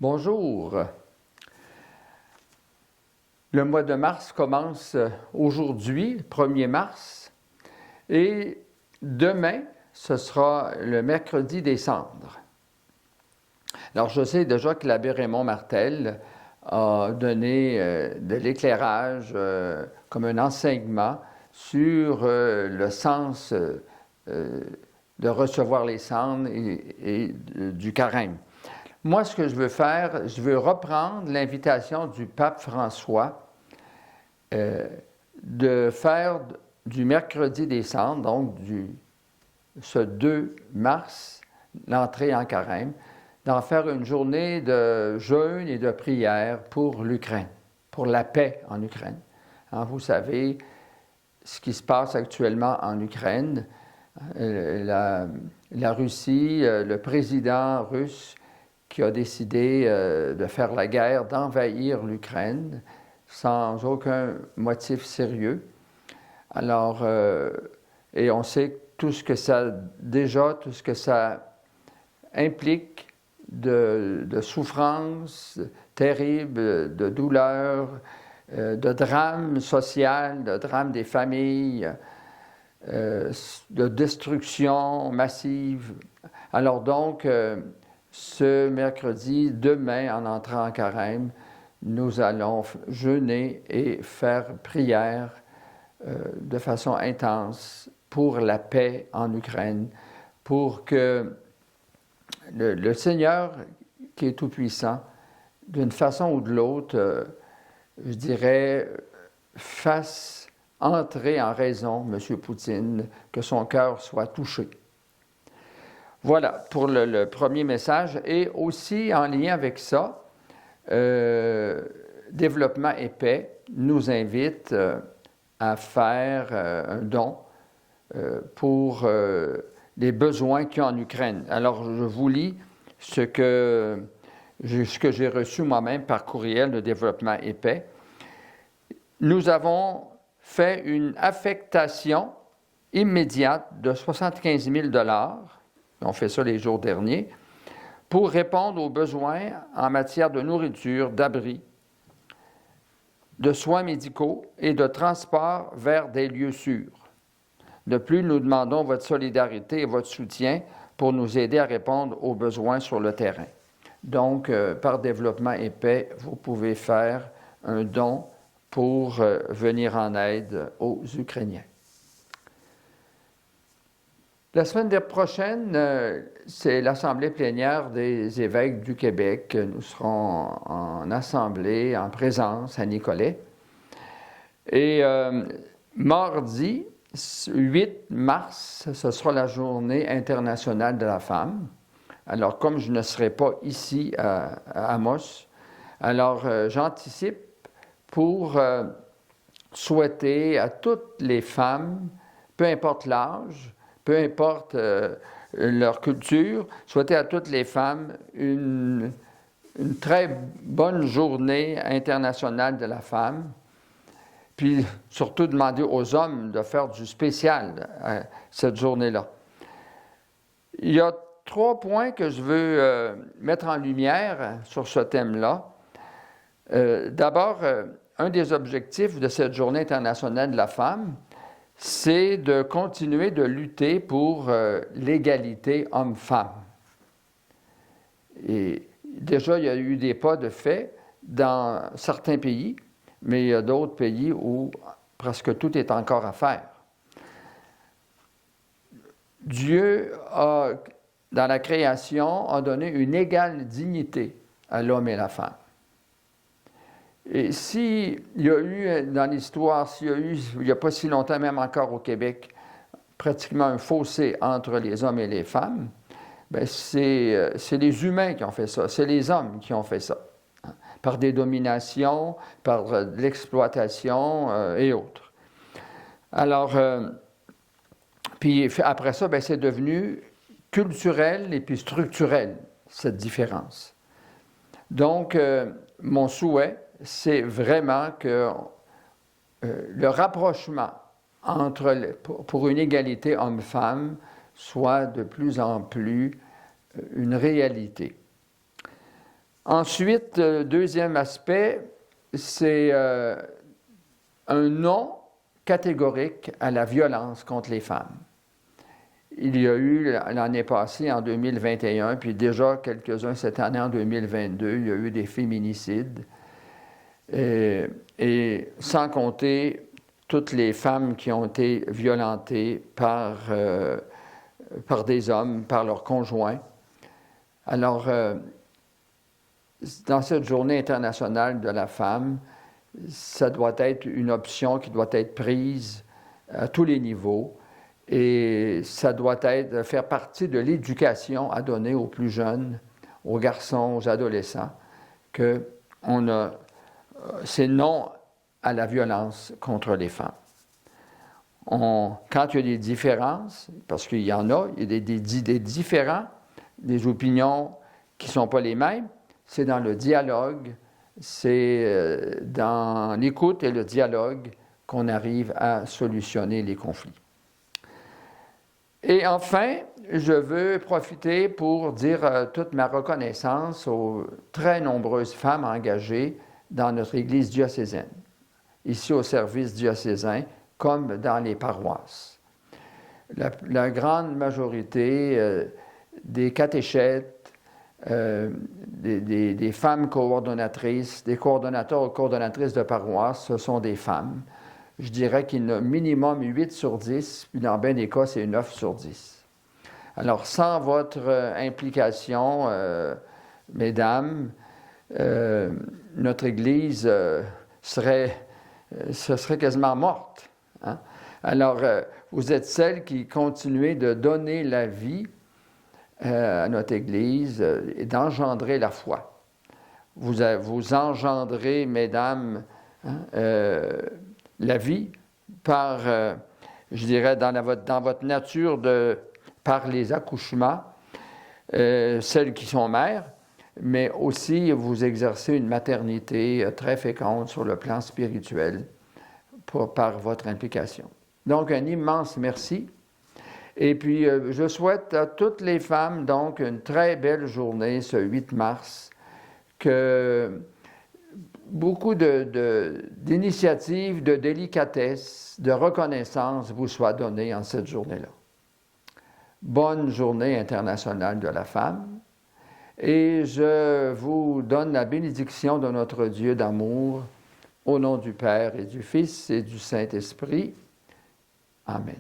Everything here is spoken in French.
Bonjour. Le mois de mars commence aujourd'hui, 1er mars, et demain, ce sera le mercredi des cendres. Alors, je sais déjà que l'abbé Raymond Martel a donné de l'éclairage comme un enseignement sur le sens de recevoir les cendres et du carême. Moi, ce que je veux faire, je veux reprendre l'invitation du pape François de faire du mercredi des cendres, donc ce 2 mars, l'entrée en carême, d'en faire une journée de jeûne et de prière pour l'Ukraine, pour la paix en Ukraine. Hein, vous savez ce qui se passe actuellement en Ukraine. La Russie, le président russe qui a décidé de faire la guerre, d'envahir l'Ukraine sans aucun motif sérieux. Alors, et on sait tout ce que ça implique de souffrance terrible, de douleur, de drame social, de drame des familles, de destruction massive. Alors donc, ce mercredi, demain, en entrant en carême, nous allons jeûner et faire prière de façon intense pour la paix en Ukraine, pour que le Seigneur, qui est tout-puissant, d'une façon ou de l'autre, je dirais, fasse entrer en raison M. Poutine, que son cœur soit touché. Voilà pour le premier message. Et aussi, en lien avec ça, Développement et Paix nous invite à faire un don pour les besoins qu'il y a en Ukraine. Alors, je vous lis ce que j'ai reçu moi-même par courriel de Développement et Paix. Nous avons fait une affectation immédiate de 75 000 $. On fait ça les jours derniers, pour répondre aux besoins en matière de nourriture, d'abri, de soins médicaux et de transport vers des lieux sûrs. De plus, nous demandons votre solidarité et votre soutien pour nous aider à répondre aux besoins sur le terrain. Donc, par Développement et Paix, vous pouvez faire un don pour venir en aide aux Ukrainiens. La semaine prochaine, c'est l'Assemblée plénière des évêques du Québec. Nous serons en assemblée, en présence à Nicolet. Et mardi, 8 mars, ce sera la Journée internationale de la femme. Alors, comme je ne serai pas ici à Amos, alors j'anticipe pour souhaiter à toutes les femmes, peu importe l'âge, peu importe leur culture, souhaiter à toutes les femmes une très bonne journée internationale de la femme, puis surtout demander aux hommes de faire du spécial cette journée-là. Il y a 3 points que je veux mettre en lumière sur ce thème-là. D'abord, un des objectifs de cette Journée internationale de la femme, c'est de continuer de lutter pour l'égalité homme-femme. Et déjà, il y a eu des pas de fait dans certains pays, mais il y a d'autres pays où presque tout est encore à faire. Dieu, dans la création, a donné une égale dignité à l'homme et la femme. Et s'il y a eu, dans l'histoire, il n'y a pas si longtemps, même encore au Québec, pratiquement un fossé entre les hommes et les femmes, bien c'est les humains qui ont fait ça, c'est les hommes qui ont fait ça, hein, par des dominations, par de l'exploitation et autres. Alors, puis après ça, bien, c'est devenu culturel et puis structurel, cette différence. Donc, mon souhait, c'est vraiment que le rapprochement pour une égalité homme-femme soit de plus en plus une réalité. Ensuite, deuxième aspect, c'est un non catégorique à la violence contre les femmes. Il y a eu l'année passée, en 2021, puis déjà quelques-uns cette année, en 2022, il y a eu des féminicides. Et sans compter toutes les femmes qui ont été violentées par des hommes, par leurs conjoints. Alors, dans cette journée internationale de la femme, ça doit être une option qui doit être prise à tous les niveaux et ça doit faire partie de l'éducation à donner aux plus jeunes, aux garçons, aux adolescents, que c'est non à la violence contre les femmes. Quand il y a des différences, parce qu'il y en a, il y a des différents, des opinions qui ne sont pas les mêmes, c'est dans le dialogue, c'est dans l'écoute et le dialogue qu'on arrive à solutionner les conflits. Et enfin, je veux profiter pour dire toute ma reconnaissance aux très nombreuses femmes engagées dans notre Église diocésaine, ici au service diocésain, comme dans les paroisses. La grande majorité des catéchètes, des femmes coordonnatrices, des coordonnateurs ou coordonnatrices de paroisse, ce sont des femmes. Je dirais qu'il y en a minimum 8 sur 10, puis dans bien des cas, c'est 9 sur 10. Alors, sans votre implication, mesdames, notre Église serait quasiment morte. Hein? Alors, vous êtes celles qui continuez de donner la vie à notre Église et d'engendrer la foi. Vous engendrez, mesdames, la vie par, je dirais, dans votre nature par les accouchements, celles qui sont mères, mais aussi vous exercez une maternité très féconde sur le plan spirituel par votre implication. Donc, un immense merci. Et puis, je souhaite à toutes les femmes, donc, une très belle journée ce 8 mars, que beaucoup d'initiatives, de délicatesse, de reconnaissance vous soient données en cette journée-là. Bonne journée internationale de la femme. Et je vous donne la bénédiction de notre Dieu d'amour, au nom du Père et du Fils et du Saint-Esprit. Amen.